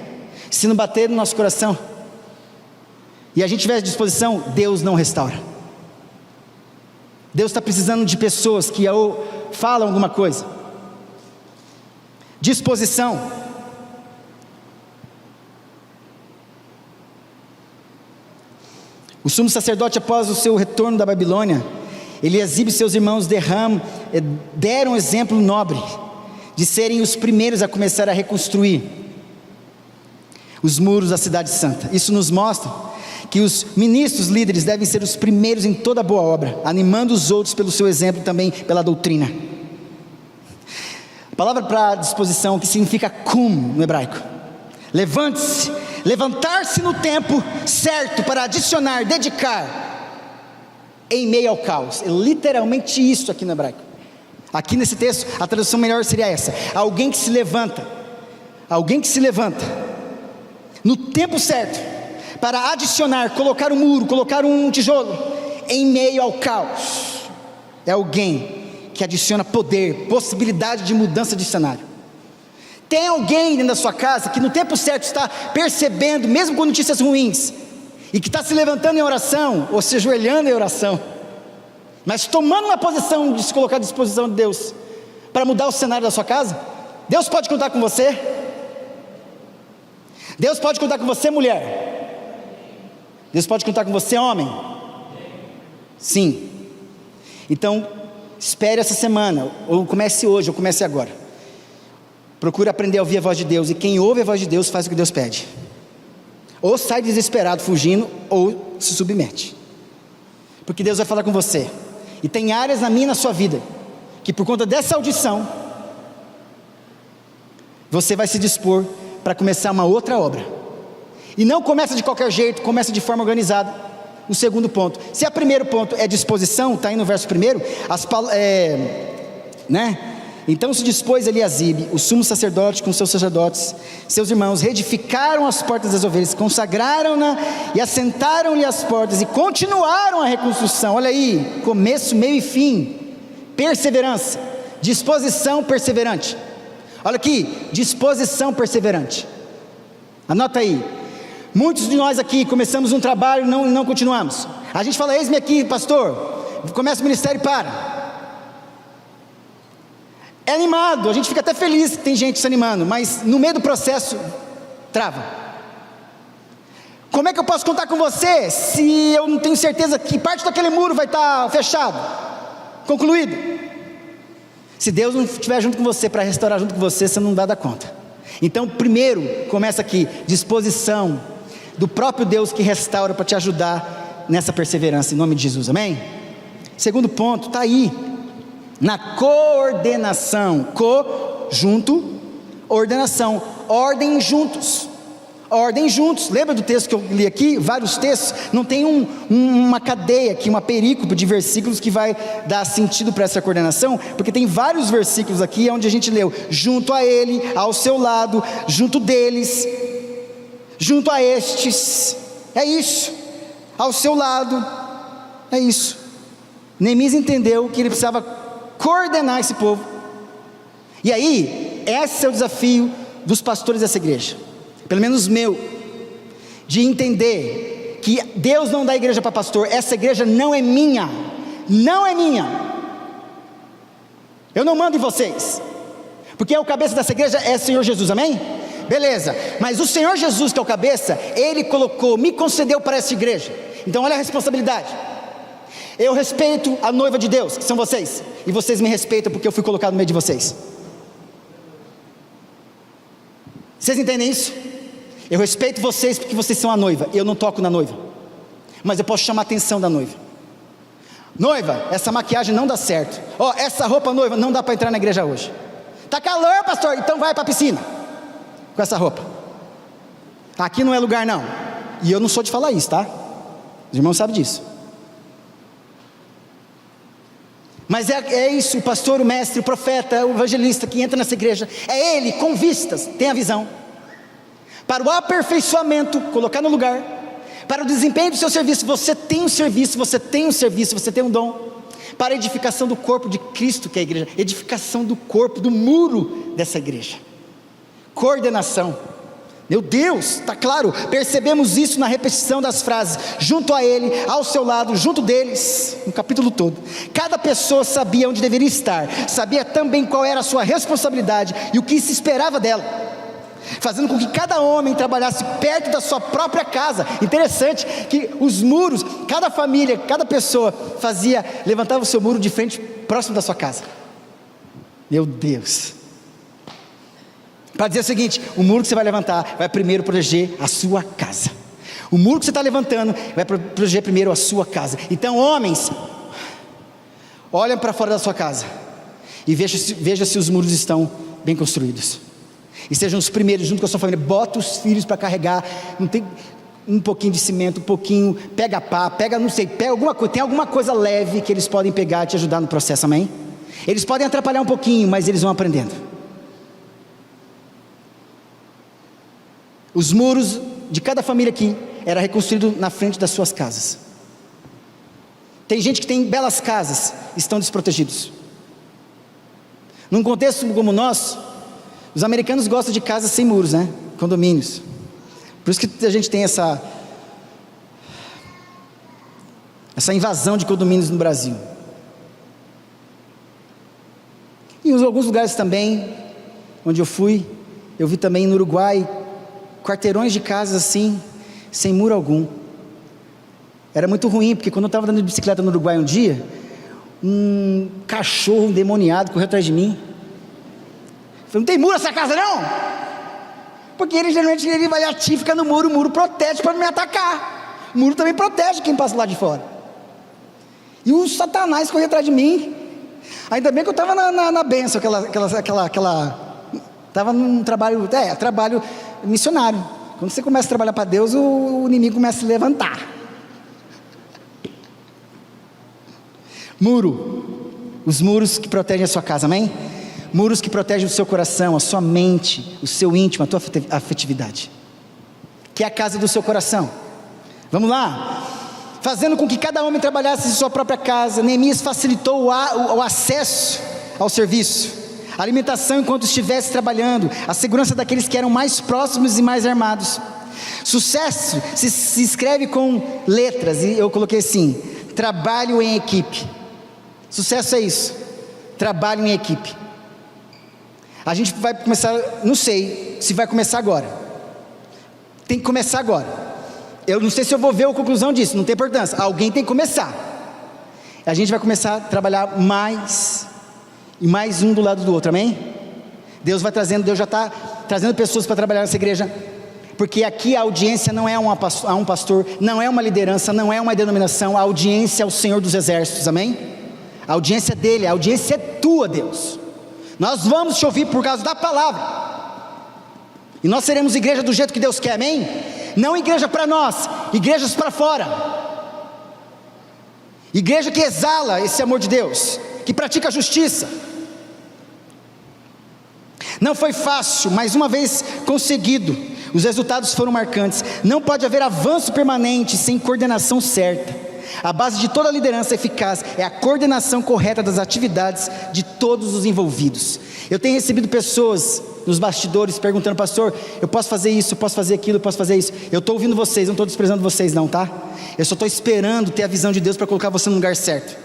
se não bater no nosso coração, e a gente tiver à disposição, Deus não restaura. Deus está precisando de pessoas que falam alguma coisa. Disposição. O sumo sacerdote, após o seu retorno da Babilônia, Eliasibe e seus irmãos deram um exemplo nobre de serem os primeiros a começar a reconstruir os muros da cidade santa. Isso nos mostra que os ministros líderes devem ser os primeiros em toda boa obra, animando os outros pelo seu exemplo e também pela doutrina. A palavra para disposição, que significa kum no hebraico, levante-se, levantar-se no tempo certo para adicionar, dedicar em meio ao caos. É literalmente isso aqui no hebraico. Aqui nesse texto, a tradução melhor seria essa: alguém que se levanta no tempo certo para adicionar, colocar um muro, colocar um tijolo em meio ao caos. É alguém que adiciona poder, possibilidade de mudança de cenário. Tem alguém dentro da sua casa que no tempo certo está percebendo, mesmo com notícias ruins, e que está se levantando em oração, ou se ajoelhando em oração, mas tomando uma posição de se colocar à disposição de Deus, para mudar o cenário da sua casa? Deus pode contar com você? Deus pode contar com você, mulher? Deus pode contar com você, homem? Sim. Então, espere essa semana, ou comece hoje, ou comece agora. Procure aprender a ouvir a voz de Deus, e quem ouve a voz de Deus faz o que Deus pede. Ou sai desesperado fugindo, ou se submete, porque Deus vai falar com você. E tem áreas na minha e na sua vida, que por conta dessa audição, você vai se dispor para começar uma outra obra. E não começa de qualquer jeito, começa de forma organizada. O segundo ponto, se o primeiro ponto é disposição, está aí no verso 1, então se dispôs Eliasibe, o sumo sacerdote, com seus sacerdotes, seus irmãos, reedificaram as portas das ovelhas, consagraram-na e assentaram-lhe as portas, e continuaram a reconstrução. Olha aí, começo, meio e fim, perseverança, disposição perseverante. Olha aqui, disposição perseverante. Anota aí. Muitos de nós aqui começamos um trabalho e não continuamos. A gente fala: eis-me aqui, pastor, começa o ministério e para. É animado, a gente fica até feliz que tem gente se animando, mas no meio do processo, trava. Como é que eu posso contar com você, se eu não tenho certeza que parte daquele muro vai estar fechado, concluído? Se Deus não estiver junto com você, para restaurar junto com você, você não dá conta. Então primeiro, começa aqui, disposição do próprio Deus que restaura, para te ajudar nessa perseverança, em nome de Jesus, amém? Segundo ponto, está aí, na coordenação, junto, ordenação, ordem juntos, lembra do texto que eu li aqui? Vários textos, não tem uma cadeia aqui, uma perícope de versículos que vai dar sentido para essa coordenação, porque tem vários versículos aqui, onde a gente leu, junto a ele, ao seu lado, junto deles, junto a estes, é isso, ao seu lado, é isso. Neemias entendeu que ele precisava coordenar esse povo, e aí, esse é o desafio dos pastores dessa igreja, pelo menos meu, de entender que Deus não dá igreja para pastor. Essa igreja não é minha, eu não mando em vocês, porque o cabeça dessa igreja é o Senhor Jesus, amém? Beleza, mas o Senhor Jesus, que é o cabeça, Ele colocou, me concedeu para essa igreja. Então olha a responsabilidade. Eu respeito a noiva de Deus, que são vocês, e vocês me respeitam porque eu fui colocado no meio de vocês. Vocês entendem isso? Eu respeito vocês porque vocês são a noiva. Eu não toco na noiva, mas eu posso chamar a atenção da noiva. Noiva, essa maquiagem não dá certo. Essa roupa, noiva, não dá para entrar na igreja hoje. Tá calor, pastor, então vai para a piscina com essa roupa. Aqui não é lugar não. E eu não sou de falar isso, tá? Os irmãos sabem disso. Mas é isso, o pastor, o mestre, o profeta, o evangelista que entra nessa igreja, é ele com vistas, tem a visão, para o aperfeiçoamento, colocar no lugar, para o desempenho do seu serviço. Você tem um serviço, você tem um dom, para a edificação do corpo de Cristo, que é a igreja, edificação do corpo, do muro dessa igreja, coordenação. Meu Deus, está claro, percebemos isso na repetição das frases, junto a ele, ao seu lado, junto deles, no capítulo todo. Cada pessoa sabia onde deveria estar, sabia também qual era a sua responsabilidade e o que se esperava dela, fazendo com que cada homem trabalhasse perto da sua própria casa. Interessante que os muros, cada família, cada pessoa levantava o seu muro de frente, próximo da sua casa. Meu Deus, para dizer o seguinte: o muro que você vai levantar vai primeiro proteger a sua casa. O muro que você está levantando vai proteger primeiro a sua casa. Então, homens, olhem para fora da sua casa e veja se os muros estão bem construídos, e sejam os primeiros, junto com a sua família. Bota os filhos para carregar, não tem um pouquinho de cimento, um pouquinho, pega pá, pega não sei, pega alguma coisa, tem alguma coisa leve que eles podem pegar e te ajudar no processo, amém? Eles podem atrapalhar um pouquinho, mas eles vão aprendendo. Os muros de cada família aqui era reconstruído na frente das suas casas. Tem gente que tem belas casas, estão desprotegidos. Num contexto como o nosso, os americanos gostam de casas sem muros, né? Condomínios. Por isso que a gente tem essa invasão de condomínios no Brasil. E em alguns lugares também, onde eu fui, eu vi também no Uruguai, quarteirões de casas assim, sem muro algum. Era muito ruim, porque quando eu estava andando de bicicleta no Uruguai um dia, um cachorro endemoniado correu atrás de mim. Eu falei: não tem muro essa casa não? Porque ele geralmente vai latir, fica no muro, o muro protege para não me atacar. O muro também protege quem passa lá de fora. E o Satanás correu atrás de mim. Ainda bem que eu estava na bênção, estava num trabalho missionário. Quando você começa a trabalhar para Deus, o inimigo começa a se levantar. Muro, os muros que protegem a sua casa, amém? Muros que protegem o seu coração, a sua mente, o seu íntimo, a tua afetividade, que é a casa do seu coração. Vamos lá. Fazendo com que cada homem trabalhasse em sua própria casa, Neemias facilitou o acesso ao serviço, a alimentação enquanto estivesse trabalhando, a segurança daqueles que eram mais próximos e mais armados. Sucesso se escreve com letras, e eu coloquei assim: trabalho em equipe. Sucesso é isso, trabalho em equipe. A gente vai começar, não sei se vai começar agora, tem que começar agora. Eu não sei se eu vou ver a conclusão disso, não tem importância, alguém tem que começar. A gente vai começar a trabalhar mais, e mais um do lado do outro, amém? Deus já está trazendo pessoas para trabalhar nessa igreja, porque aqui a audiência não é a um pastor, não é uma liderança, não é uma denominação, a audiência é o Senhor dos Exércitos, amém? A audiência dele, a audiência é tua, Deus. Nós vamos te ouvir por causa da palavra, e nós seremos igreja do jeito que Deus quer, amém? Não igreja para nós, igrejas para fora, igreja que exala esse amor de Deus, que pratica a justiça. Não foi fácil, mas uma vez conseguido, os resultados foram marcantes. Não pode haver avanço permanente sem coordenação certa. A base de toda liderança eficaz é a coordenação correta das atividades de todos os envolvidos. Eu tenho recebido pessoas nos bastidores perguntando: pastor, eu posso fazer isso, eu posso fazer aquilo, eu posso fazer isso. Eu estou ouvindo vocês, não estou desprezando vocês não, tá? Eu só estou esperando ter a visão de Deus para colocar você no lugar certo.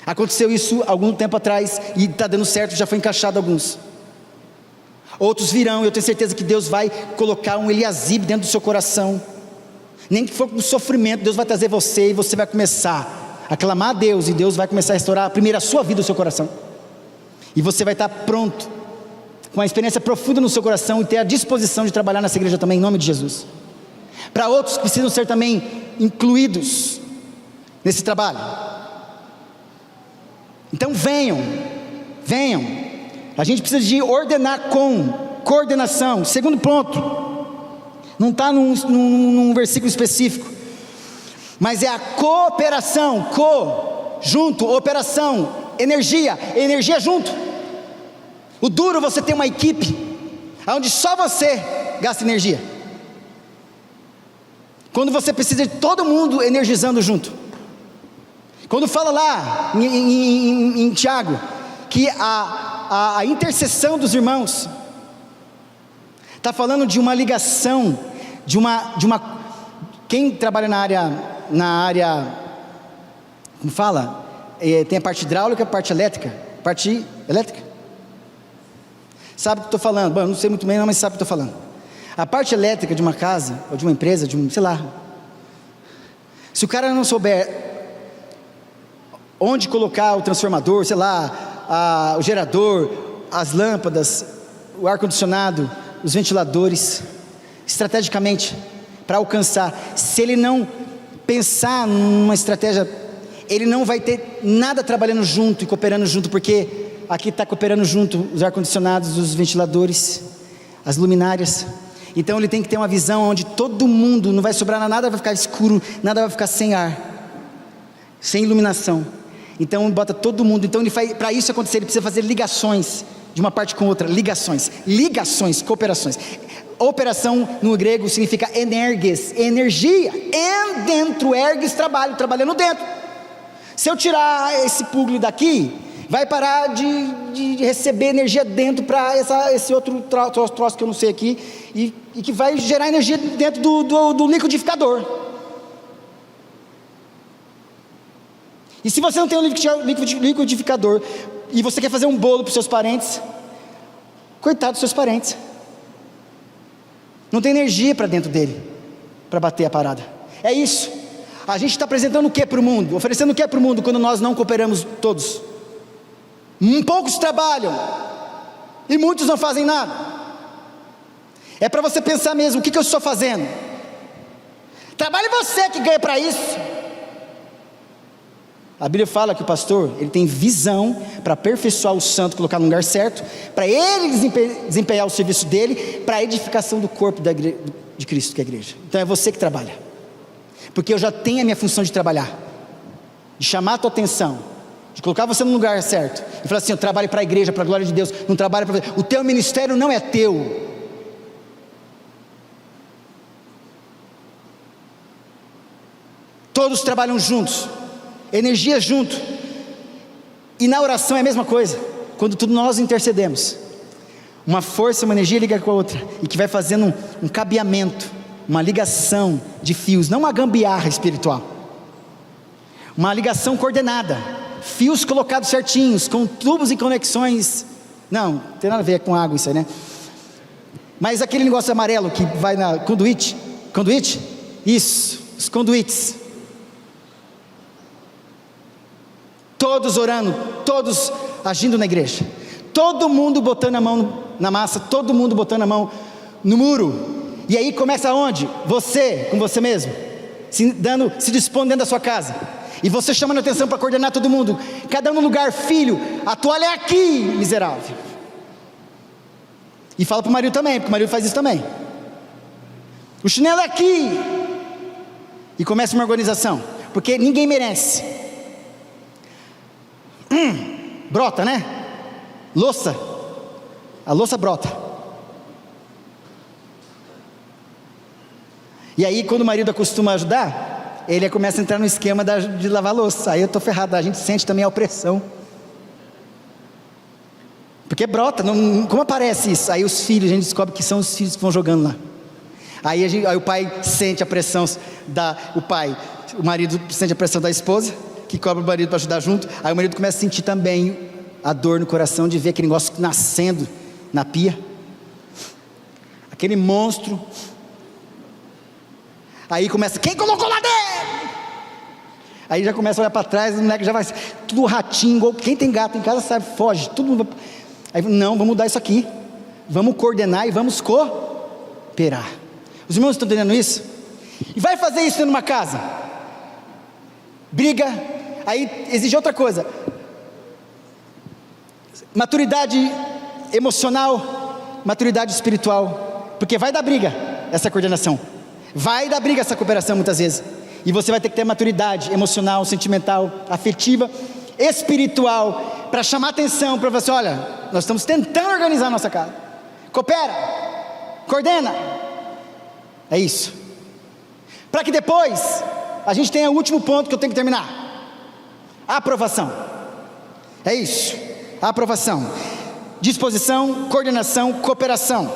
Aconteceu isso algum tempo atrás e está dando certo, já foi encaixado alguns. Outros virão, eu tenho certeza que Deus vai colocar um Eliasib dentro do seu coração. Nem que for com sofrimento, Deus vai trazer você e você vai começar a clamar a Deus, e Deus vai começar a restaurar primeiro a sua vida, o seu coração. E você vai estar pronto, com a experiência profunda no seu coração, e ter a disposição de trabalhar nessa igreja também, em nome de Jesus. Para outros que precisam ser também incluídos nesse trabalho. Então venham. A gente precisa de ordenar com coordenação. Segundo ponto, não está num versículo específico, mas é a cooperação. Junto, operação, energia junto. O duro, você tem uma equipe onde só você gasta energia, quando você precisa de todo mundo energizando junto. Quando fala lá em Tiago, que a intercessão dos irmãos, está falando de uma ligação, quem trabalha na área, como fala? Tem a parte hidráulica, a parte elétrica, sabe o que estou falando? Bom, eu não sei muito bem, mas sabe o que estou falando. A parte elétrica de uma casa, ou de uma empresa, sei lá, se o cara não souber onde colocar o transformador, sei lá, o gerador, as lâmpadas, o ar-condicionado, os ventiladores, estrategicamente, para alcançar, se ele não pensar numa estratégia, ele não vai ter nada trabalhando junto e cooperando junto, porque aqui está cooperando junto os ar-condicionados, os ventiladores, as luminárias. Então ele tem que ter uma visão onde todo mundo, não vai sobrar nada, vai ficar escuro, nada vai ficar sem ar, sem iluminação. Então bota todo mundo, então para isso acontecer, ele precisa fazer ligações de uma parte com outra, ligações, cooperações. Operação no grego significa energes, energia, dentro, ergues, trabalhando dentro. Se eu tirar esse público daqui, vai parar de receber energia dentro para esse outro troço que eu não sei aqui, e que vai gerar energia dentro do liquidificador. E se você não tem um liquidificador, e você quer fazer um bolo para os seus parentes, coitado dos seus parentes, não tem energia para dentro dele, para bater a parada. É isso, a gente está apresentando o que para o mundo? Oferecendo o que para o mundo, quando nós não cooperamos todos? Poucos trabalham, e muitos não fazem nada. É para você pensar mesmo, o que eu estou fazendo? Trabalhe você que ganha para isso. A Bíblia fala que o pastor, ele tem visão para aperfeiçoar o santo, colocar no lugar certo, para ele desempenhar o serviço dele, para a edificação do corpo de Cristo, que é a igreja. Então é você que trabalha, porque eu já tenho a minha função de trabalhar, de chamar a tua atenção, de colocar você no lugar certo, e falar assim: eu trabalho para a igreja, para a glória de Deus, não trabalho para... O teu ministério não é teu. Todos trabalham juntos, energia junto. E na oração é a mesma coisa. Quando nós intercedemos, uma força, uma energia liga com a outra, e que vai fazendo um cabeamento, uma ligação de fios, não uma gambiarra espiritual, uma ligação coordenada, fios colocados certinhos, com tubos e conexões. Não tem nada a ver com água isso aí, né? Mas aquele negócio amarelo que vai na conduíte, isso, os conduítes. Todos orando, todos agindo na igreja, todo mundo botando a mão na massa, todo mundo botando a mão no muro. E aí começa aonde? Você, com você mesmo, se dispondo dentro da sua casa, e você chamando a atenção para coordenar todo mundo, cada um no lugar. Filho, a toalha é aqui, miserável. E fala para o marido também, porque o marido faz isso também. O chinelo é aqui. E começa uma organização, porque ninguém merece. Brota, né? Louça, a louça brota. E aí quando o marido acostuma a ajudar, ele começa a entrar no esquema de lavar louça. Aí eu estou ferrado, a gente sente também a opressão, porque brota, como aparece isso? Aí os filhos, a gente descobre que são os filhos que vão jogando lá. Aí o pai sente a pressão o marido sente a pressão da esposa, que cobra o marido para ajudar junto. Aí o marido começa a sentir também a dor no coração de ver aquele negócio nascendo na pia, aquele monstro. Aí começa: quem colocou lá dentro? Aí já começa a olhar para trás, o moleque já vai tudo ratinho, quem tem gato em casa sabe, foge, todo mundo. Aí não, vamos mudar isso aqui, vamos coordenar e vamos cooperar. Os irmãos estão entendendo isso? E vai fazer isso numa casa, briga. Aí exige outra coisa, maturidade emocional, maturidade espiritual, porque vai dar briga essa coordenação, vai dar briga essa cooperação muitas vezes, e você vai ter que ter maturidade emocional, sentimental, afetiva, espiritual, para chamar atenção, para você: olha, nós estamos tentando organizar a nossa casa, coopera, coordena. É isso, para que depois a gente tenha o último ponto que eu tenho que terminar. Aprovação. É isso. Aprovação. Disposição, coordenação, cooperação.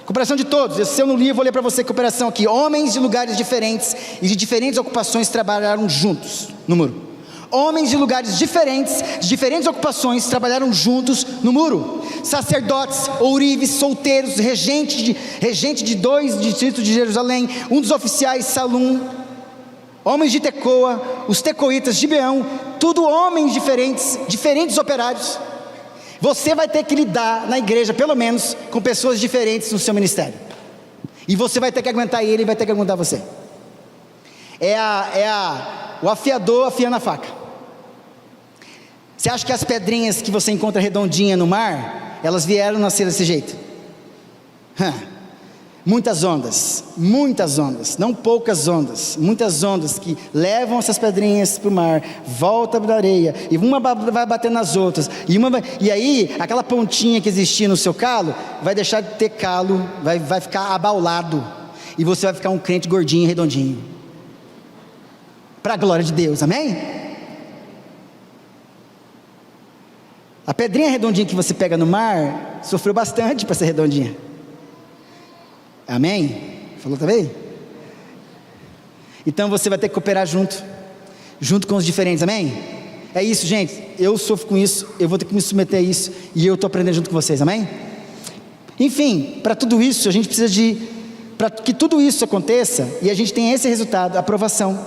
Cooperação de todos. Se eu não li, eu vou ler para você cooperação aqui. Homens de lugares diferentes e de diferentes ocupações trabalharam juntos no muro. Homens de lugares diferentes, de diferentes ocupações, trabalharam juntos no muro. Sacerdotes, ourives, solteiros, regente de 2 distritos de Jerusalém, um dos oficiais, Salum, homens de Tecoa, os tecoitas, Gibeão, tudo homens diferentes operários. Você vai ter que lidar na igreja, pelo menos, com pessoas diferentes no seu ministério. E você vai ter que aguentar ele, vai ter que aguentar você. O afiador afiando a faca. Você acha que as pedrinhas que você encontra redondinha no mar, elas vieram nascer desse jeito? Muitas ondas, não poucas ondas, muitas ondas que levam essas pedrinhas para o mar, volta para a areia, e uma vai bater nas outras, e aí aquela pontinha que existia no seu calo, vai deixar de ter calo, vai ficar abaulado, e você vai ficar um crente gordinho e redondinho, para a glória de Deus, amém? A pedrinha redondinha que você pega no mar, sofreu bastante para ser redondinha, amém? Falou também? Então você vai ter que cooperar junto com os diferentes, amém? É isso, gente, eu sofro com isso, eu vou ter que me submeter a isso, e eu estou aprendendo junto com vocês, amém? Enfim, para tudo isso, a gente precisa para que tudo isso aconteça, e a gente tem esse resultado, aprovação.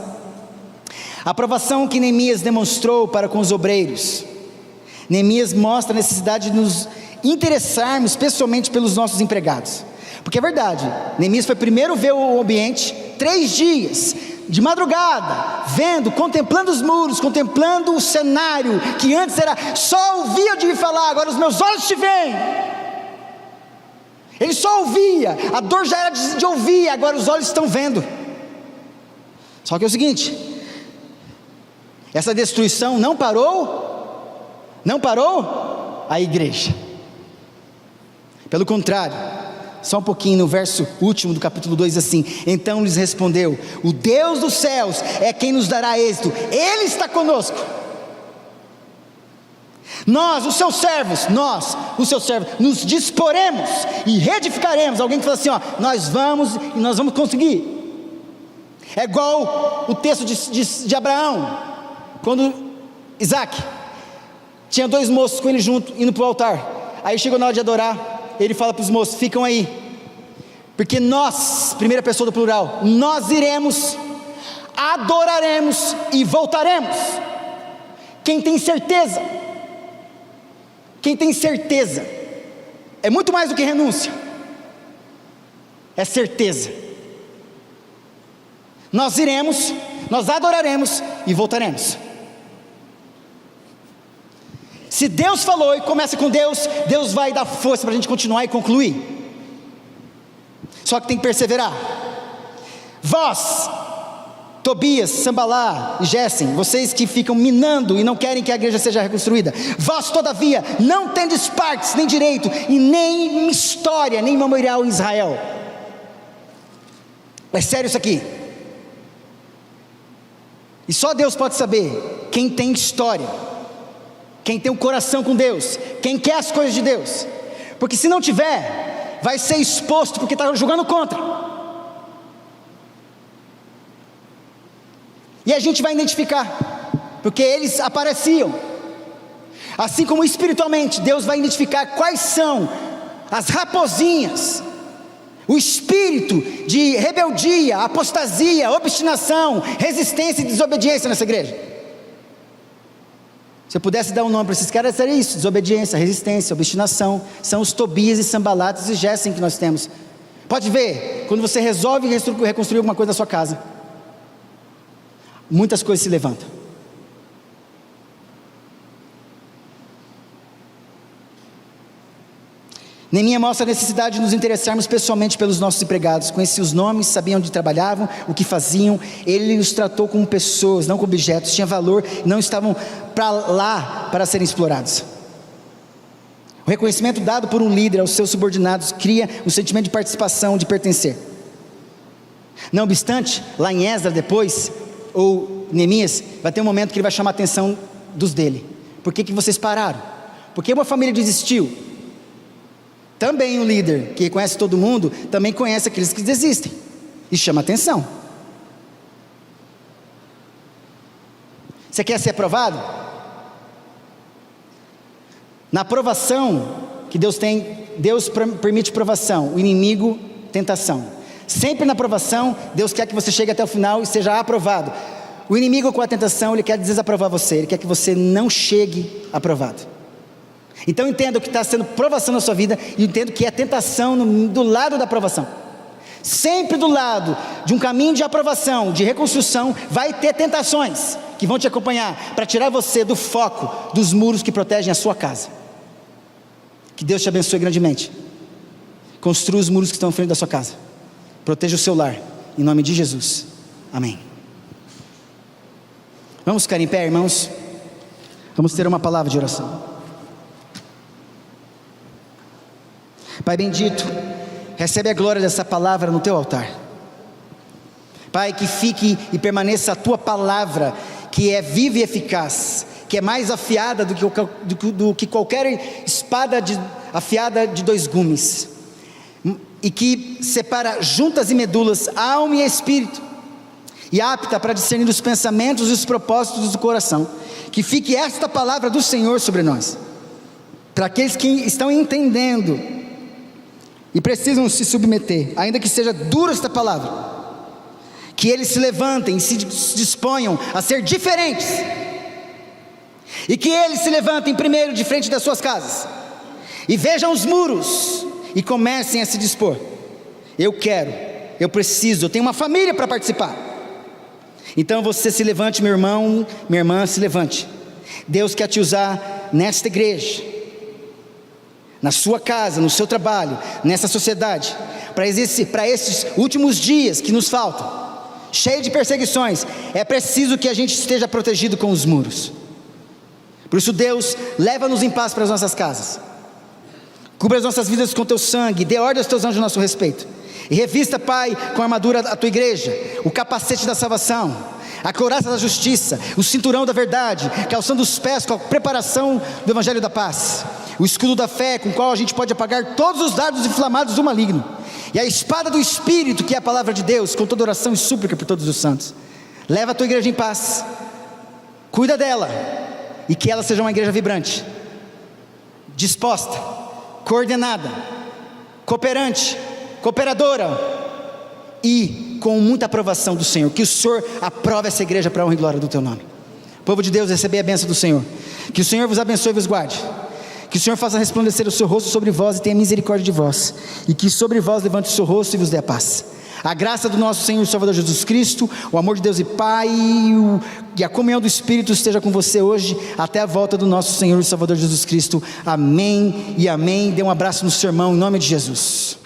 A aprovação que Neemias demonstrou para com os obreiros. Neemias mostra a necessidade de nos interessarmos pessoalmente pelos nossos empregados, porque é verdade, Neemias foi primeiro ver o ambiente, 3 dias, de madrugada, vendo, contemplando os muros, contemplando o cenário, que antes era só ouvia de falar, agora os meus olhos te veem. Ele só ouvia, a dor já era de ouvir, agora os olhos estão vendo. Só que é o seguinte, essa destruição não parou a igreja, pelo contrário, só um pouquinho, no verso último do capítulo 2, assim: então lhes respondeu, o Deus dos céus é quem nos dará êxito, Ele está conosco, nós, os seus servos, nos disporemos e reedificaremos. Alguém que fala assim, nós vamos conseguir. É igual o texto de Abraão, quando Isaac tinha 2 moços com ele junto, indo para o altar. Aí chegou na hora de adorar, ele fala para os moços, ficam aí, porque nós, primeira pessoa do plural, nós iremos, adoraremos e voltaremos. Quem tem certeza é muito mais do que renúncia, é certeza. Nós iremos, nós adoraremos e voltaremos. Se Deus falou e começa com Deus, Deus vai dar força para a gente continuar e concluir. Só que tem que perseverar. Vós, Tobias, Sambalá e Gessem, vocês que ficam minando e não querem que a igreja seja reconstruída, vós todavia não tendes partes, nem direito, e nem história, nem memorial em Israel. É sério isso aqui. E só Deus pode saber quem tem história, quem tem um coração com Deus, quem quer as coisas de Deus, porque se não tiver, vai ser exposto porque está jogando contra, e a gente vai identificar, porque eles apareciam, assim como espiritualmente, Deus vai identificar quais são as raposinhas, o espírito de rebeldia, apostasia, obstinação, resistência e desobediência nessa igreja. Se eu pudesse dar um nome para esses caras, seria isso: desobediência, resistência, obstinação. São os Tobias e Sambalates e Gessem que nós temos. Pode ver, quando você resolve reconstruir alguma coisa na sua casa, muitas coisas se levantam. Neemias mostra a necessidade de nos interessarmos pessoalmente pelos nossos empregados. Conhecia os nomes, sabia onde trabalhavam, o que faziam. Ele os tratou como pessoas, não como objetos. Tinha valor, não estavam para lá para serem explorados. O reconhecimento dado por um líder aos seus subordinados cria um sentimento de participação, de pertencer. Não obstante, lá em Esdras depois, ou Neemias, vai ter um momento que ele vai chamar a atenção dos dele. Por que vocês pararam? Por que uma família desistiu? Também o líder que conhece todo mundo, também conhece aqueles que desistem, e chama atenção. Você quer ser aprovado? Na aprovação que Deus tem, Deus permite provação, o inimigo tentação. Sempre na aprovação, Deus quer que você chegue até o final e seja aprovado. O inimigo com a tentação, ele quer desaprovar você, ele quer que você não chegue aprovado. Então entenda o que está sendo provação na sua vida, e entenda que é tentação do lado da aprovação. Sempre do lado de um caminho de aprovação, de reconstrução, vai ter tentações que vão te acompanhar, para tirar você do foco dos muros que protegem a sua casa. Que Deus te abençoe grandemente. Construa os muros que estão em frente da sua casa, proteja o seu lar, em nome de Jesus, amém. Vamos ficar em pé, irmãos, vamos ter uma palavra de oração. Pai bendito, recebe a glória dessa palavra no teu altar. Pai, que fique e permaneça a tua palavra, que é viva e eficaz, que é mais afiada do que qualquer espada afiada de 2 gumes, e que separa juntas e medulas, alma e espírito, e apta para discernir os pensamentos e os propósitos do coração. Que fique esta palavra do Senhor sobre nós, para aqueles que estão entendendo e precisam se submeter, ainda que seja dura esta palavra, que eles se levantem e se disponham a ser diferentes, e que eles se levantem primeiro de frente das suas casas, e vejam os muros, e comecem a se dispor. Eu quero, eu preciso, eu tenho uma família para participar. Então você se levante, meu irmão, minha irmã, se levante. Deus quer te usar nesta igreja, na sua casa, no seu trabalho, nessa sociedade, para esses últimos dias que nos faltam, cheio de perseguições. É preciso que a gente esteja protegido com os muros. Por isso, Deus, leva-nos em paz para as nossas casas, cubra as nossas vidas com teu sangue, dê ordem aos teus anjos a nosso respeito, e revista, Pai, com a armadura da tua igreja, o capacete da salvação, a couraça da justiça, o cinturão da verdade, calçando os pés com a preparação do evangelho da paz, o escudo da fé, com o qual a gente pode apagar todos os dardos inflamados do maligno, e a espada do Espírito, que é a palavra de Deus, com toda oração e súplica por todos os santos. Leva a tua igreja em paz, cuida dela, e que ela seja uma igreja vibrante, disposta, coordenada, cooperante, cooperadora, e com muita aprovação do Senhor. Que o Senhor aprove essa igreja para a honra e glória do teu nome. Povo de Deus, receber a bênção do Senhor. Que o Senhor vos abençoe e vos guarde. Que o Senhor faça resplandecer o seu rosto sobre vós e tenha misericórdia de vós, e que sobre vós levante o seu rosto e vos dê a paz. A graça do nosso Senhor e Salvador Jesus Cristo, o amor de Deus e Pai, e a comunhão do Espírito esteja com você hoje, até a volta do nosso Senhor e Salvador Jesus Cristo. Amém e amém. Dê um abraço no seu irmão, em nome de Jesus.